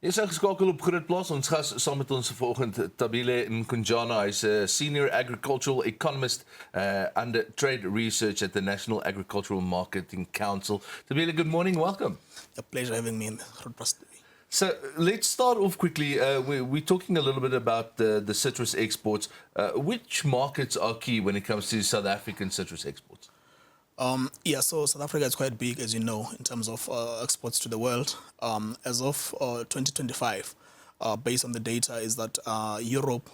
Jy is ingeskakel op GROOTplaas. Ons gas saam met ons vanoggend Thabile Nkunjana. Hy's 'n senior agricultural economist under trade research at the National Agricultural Marketing Council. Thabile, good morning. Welcome. A pleasure having me in GROOTplaas today. So let's start off quickly. We're talking a little bit about the citrus exports. Which markets are key when it comes to South African citrus exports? So South Africa is quite big, as you know, in terms of exports to the world. As of 2025, based on the data, is that Europe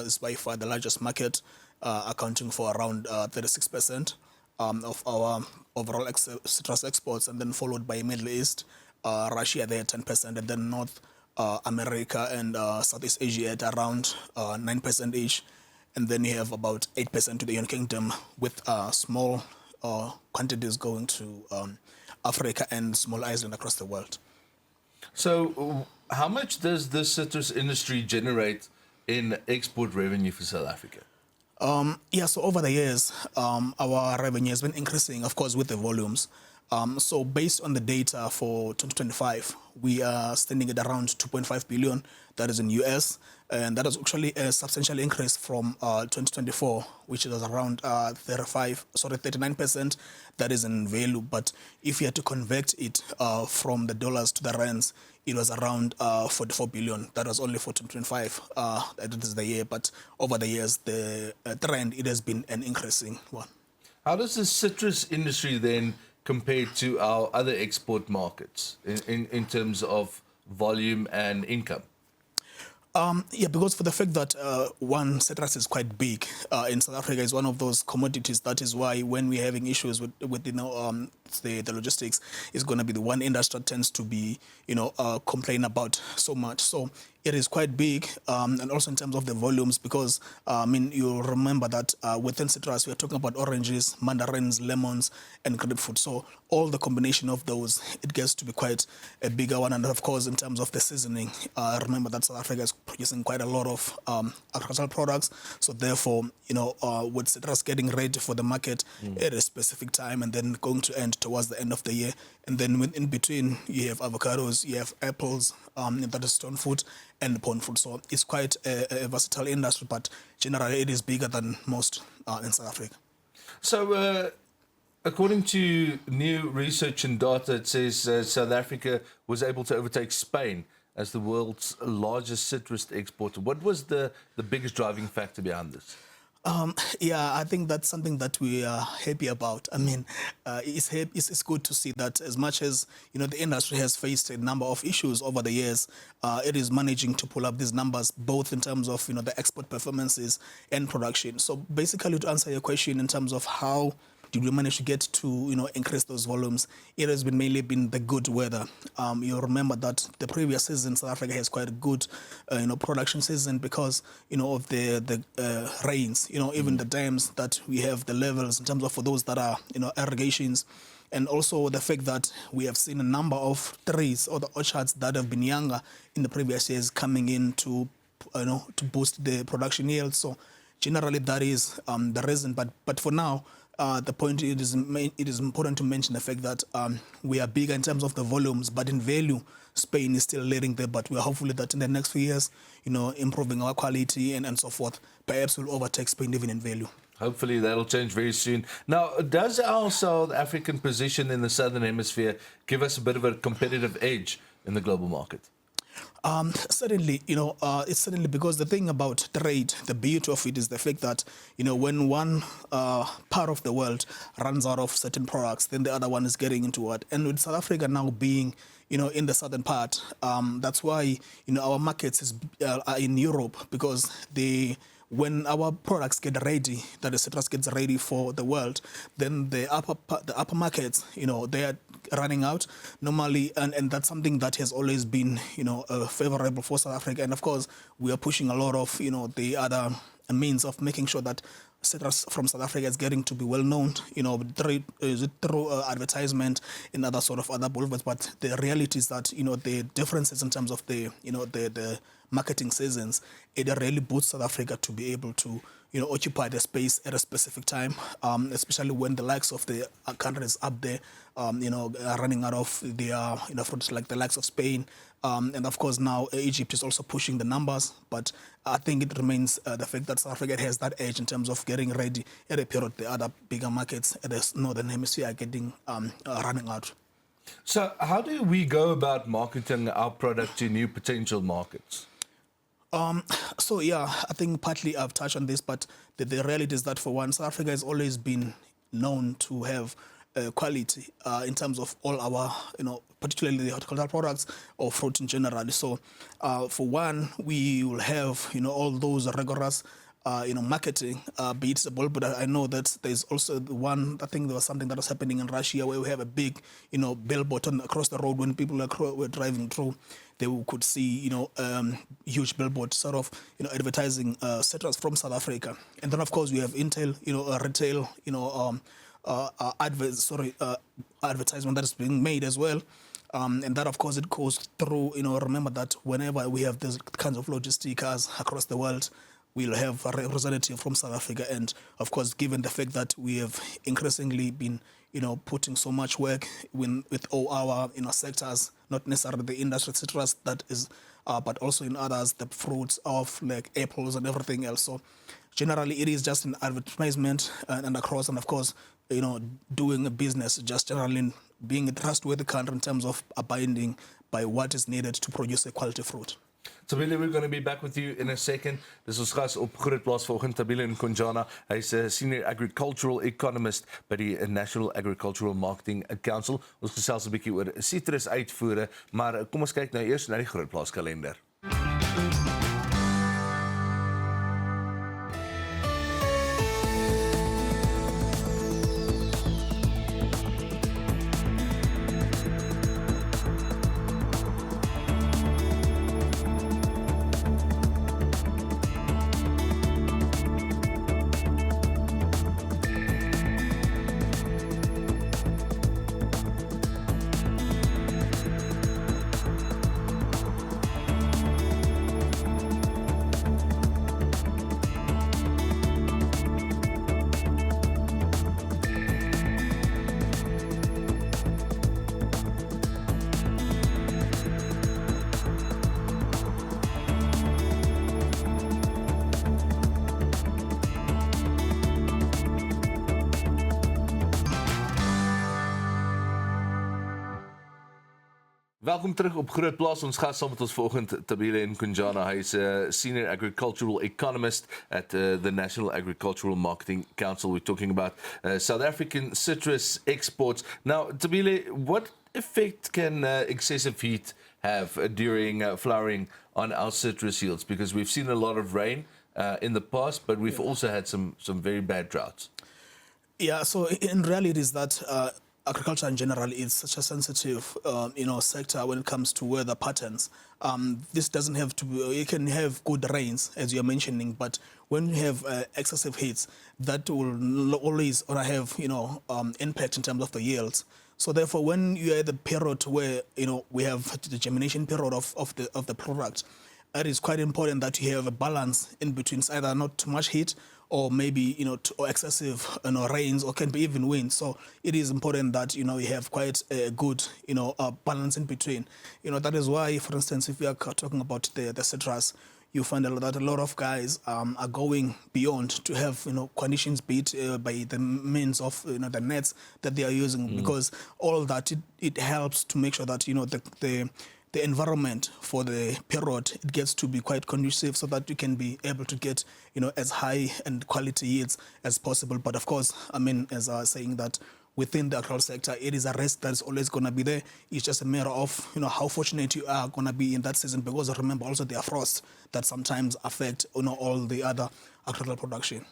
is by far the largest market, accounting for around 36% of our overall citrus exports, and then followed by Middle East, Russia there 10%, and then North America and Southeast Asia at around 9% each. And then you have about 8% to the United Kingdom, with small quantities going to Africa and small islands across the world. So how much does the citrus industry generate in export revenue for South Africa? So over the years, our revenue has been increasing, of course, with the volumes. So based on the data for 2025, we are standing at around 2.5 billion. That is in US, and that is actually a substantial increase from 2024, which was around 39%. That is in value. But if you had to convert it from the dollars to the rands, it was around 44 billion. That was only for 2025. That is the year. But over the years, the trend, it has been an increasing one. How does the citrus industry then compare to our other export markets in terms of volume and income? Because for the fact that citrus is quite big in South Africa, is one of those commodities. That is why when we're having issues with the logistics, it's going to be the one industry that tends to be complain about so much. So it is quite big, and also in terms of the volumes, because you remember that within citrus we are talking about oranges, mandarins, lemons, and grapefruit. So all the combination of those, it gets to be quite a bigger one. And of course, in terms of the seasoning, remember that South Africa is producing quite a lot of agricultural products. So therefore, with citrus getting ready for the market at a specific time, and then going to end towards the end of the year, and then in between you have avocados, you have apples, that is stone fruit, and pond fruit. So it's quite a versatile industry, but generally it is bigger than most in South Africa. So according to new research and data, it says South Africa was able to overtake Spain as the world's largest citrus exporter. What was the biggest driving factor behind this? I think that's something that we are happy about. It's good to see that as much as the industry has faced a number of issues over the years, it is managing to pull up these numbers, both in terms of the export performances and production. So basically, to answer your question in terms of how did we manage to get to increase those volumes, it has been mainly been the good weather. You remember that the previous season South Africa has quite a good production season because of the rains, even the dams that we have, the levels in terms of for those that are irrigations, and also the fact that we have seen a number of trees or the orchards that have been younger in the previous years coming in to boost the production yield. So generally that is the reason, but for now, the point it is important to mention the fact that we are bigger in terms of the volumes, but in value, Spain is still leading there. But we are hopefully that in the next few years, improving our quality and so forth, perhaps we'll overtake Spain even in value. Hopefully that'll change very soon. Now, does our South African position in the Southern Hemisphere give us a bit of a competitive edge in the global market? Certainly, it's certainly because the thing about trade, the beauty of it is the fact that, when one part of the world runs out of certain products, then the other one is getting into it. And with South Africa now being, in the southern part, that's why, our markets are in Europe, because when our products get ready, that the citrus gets ready for the world, then the upper markets, they are running out normally, and that's something that has always been, favorable for South Africa. And of course, we are pushing a lot of, the other means of making sure that citrus from South Africa is getting to be well known, through advertisement and other sort of other boulevards. But the reality is that, the differences in terms of the marketing seasons, it really boosts South Africa to be able to, occupy the space at a specific time, especially when the likes of the countries up there, are running out of their, fruits, like the likes of Spain. And of course now Egypt is also pushing the numbers, but I think it remains the fact that South Africa has that edge in terms of getting ready at a period the other bigger markets at the northern hemisphere are getting running out. So how do we go about marketing our product to new potential markets? So yeah, I think partly I've touched on this, but the reality is that for one, South Africa has always been known to have quality in terms of all our, particularly the horticultural products or fruit in general. So for one, we will have, all those rigorous marketing, be it the ball, but I know that there's also the one, I think there was something that was happening in Russia where we have a big, billboard across the road when people were driving through, they could see, huge billboard sort of, advertising citrus from South Africa. And then of course we have Intel, retail, advertisement that is being made as well. And that, of course, it goes through, remember that whenever we have these kinds of logistics across the world, we'll have a representative from South Africa. And, of course, given the fact that we have increasingly been, putting so much work with all our, sectors, not necessarily the industry citrus that is, but also in others, the fruits of like apples and everything else. So generally, it is just an advertisement and across, and of course, doing a business, just generally being a trustworthy country in terms of abiding by what is needed to produce a quality fruit. Thabile, we're going to be back with you in a second. Dis ons gas op GROOTplaas vanoggend, Thabile Nkunjana. Hy's 'n senior agricultural economist by die National Agricultural Marketing Council. Ons gesels 'n bietjie oor sitrus-uitvoere, maar kom ons kyk nou eers na die GROOTplaas kalender. Welkom terug op GROOTplaas. Ons gas saam met ons vanoggend, Thabile Nkunjana. Hy is 'n senior agricultural economist at the National Agricultural Marketing Council. We're talking about South African citrus exports. Now, Thabile, what effect can excessive heat have during flowering on our citrus yields? Because we've seen a lot of rain in the past, but we've also had some very bad droughts. Yeah, so in reality is that agriculture in general is such a sensitive, sector when it comes to weather patterns. This doesn't have to be, you can have good rains, as you're mentioning, but when you have excessive heats, that will always have, impact in terms of the yields. So therefore, when you're at the period where, we have the germination period of the product, it is quite important that you have a balance in between either not too much heat or maybe, or excessive, rains, or can be even wind. So it is important that, you have quite a good, balance in between. That is why, for instance, if we are talking about the citrus, you find that a lot of guys are going beyond to have, conditions beat by the means of, the nets that they are using, because all that, it helps to make sure that, the environment for the period, it gets to be quite conducive so that you can be able to get, as high and quality yields as possible. But of course, as I was saying that within the agricultural sector, it is a risk that is always going to be there. It's just a matter of, how fortunate you are going to be in that season, because remember also there are frosts that sometimes affect, all the other agricultural production.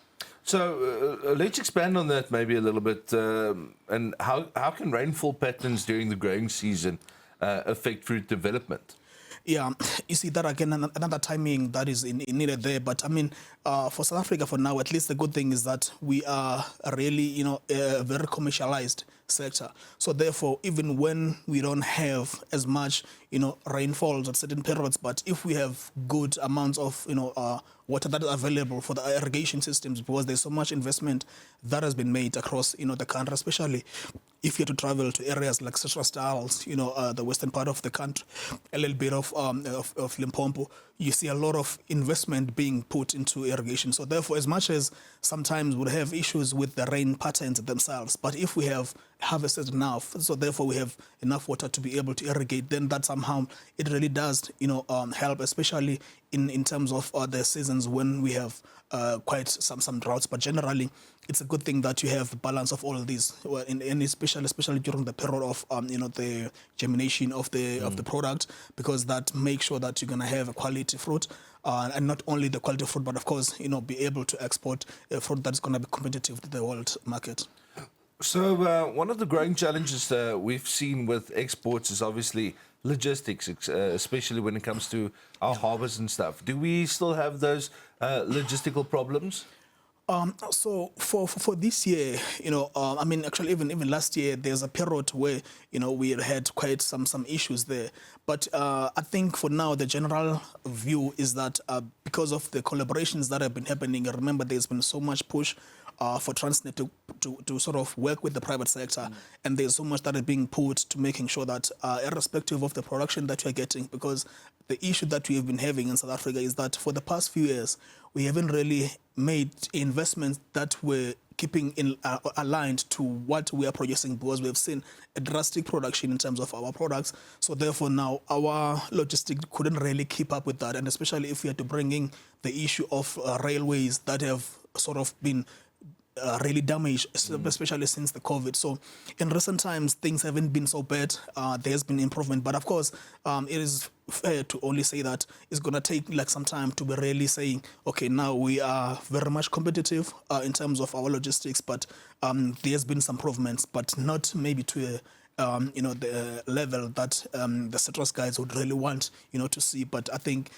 So let's expand on that maybe a little bit. And how can rainfall patterns during the growing season affect fruit development? Yeah, you see that again, another timing that is needed there. But for South Africa for now, at least the good thing is that we are really, a very commercialized sector. So therefore, even when we don't have as much, rainfalls at certain periods, but if we have good amounts of, water that is available for the irrigation systems, because there's so much investment that has been made across, the country, especially if you have to travel to areas like citrus-Styles, the western part of the country, a little bit of Limpopo, you see a lot of investment being put into irrigation. So therefore, as much as sometimes we'll have issues with the rain patterns themselves, but if we have harvested enough, so therefore we have enough water to be able to irrigate, then that somehow it really does, help, especially in terms of the seasons when we have quite some droughts. But generally, it's a good thing that you have the balance of all of these, especially during the period of the germination of the product, because that makes sure that you're gonna have a quality fruit, and not only the quality fruit, but of course be able to export a fruit that's gonna be competitive to the world market. So one of the growing challenges we've seen with exports is obviously logistics, especially when it comes to our harvest and stuff. Do we still have those logistical problems? So for this year, actually even last year, there's a period where, we had quite some issues there. But I think for now, the general view is that because of the collaborations that have been happening, remember there's been so much push for Transnet to sort of work with the private sector. And there's so much that is being put to making sure that irrespective of the production that you're getting, because the issue that we have been having in South Africa is that for the past few years, we haven't really made investments that were keeping aligned to what we are producing, because we have seen a drastic production in terms of our products. So therefore now our logistics couldn't really keep up with that. And especially if we had to bring in the issue of railways that have sort of been really damaged, especially since the COVID. So in recent times, things haven't been so bad. There's been improvement. But of course, it is fair to only say that it's going to take like some time to be really saying, okay, now we are very much competitive in terms of our logistics, but there's been some improvements, but not maybe to the level that the citrus guys would really want, to see. But I think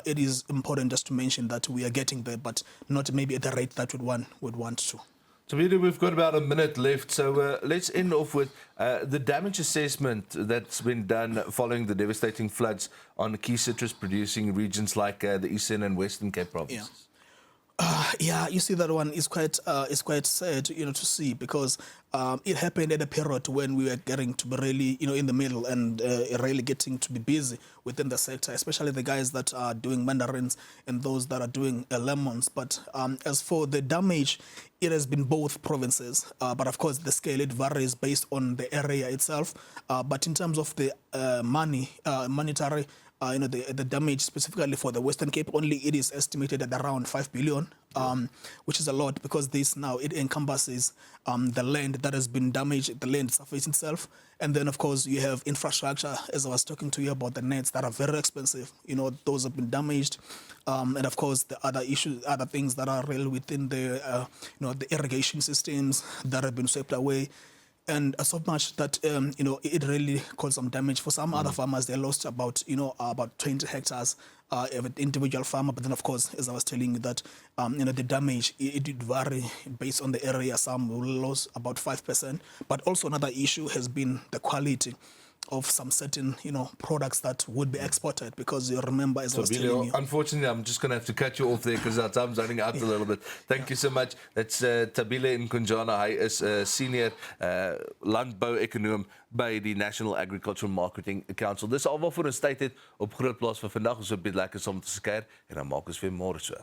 it is important just to mention that we are getting there, but not maybe at the rate that one would want to. Thabile, we've got about a minute left, so let's end off with the damage assessment that's been done following the devastating floods on key citrus-producing regions like the Eastern and Western Cape provinces. Yeah, you see that one is quite sad, to see, because it happened at a period when we were getting to be really, in the middle and really getting to be busy within the sector, especially the guys that are doing mandarins and those that are doing lemons. But as for the damage, it has been both provinces, but of course the scale, it varies based on the area itself. But in terms of the monetary, the damage specifically for the Western Cape only, it is estimated at around 5 billion, which is a lot, because this now it encompasses the land that has been damaged, the land surface itself, and then of course you have infrastructure, as I was talking to you about the nets that are very expensive, those have been damaged, and of course the other issues, other things that are really within the the irrigation systems that have been swept away. And so much that it really caused some damage. For some other farmers, they lost about about 20 hectares of an individual farmer. But then, of course, as I was telling you, that the damage it did vary based on the area. Some lost about 5%. But also another issue has been the quality of some certain products that would be exported, because you remember, as I was telling you. Unfortunately, I'm just going to have to cut you off there because our time's running out a little bit. Thank you so much. That's Thabile Nkunjana. Hy is senior landbou-ekonoom by die National Agricultural Marketing Council. Dis alwaar vir ons tyd het op Grootplaas vir vandag. Ons hoop dit lekker saam te kuier en dan maak ons weer môre so.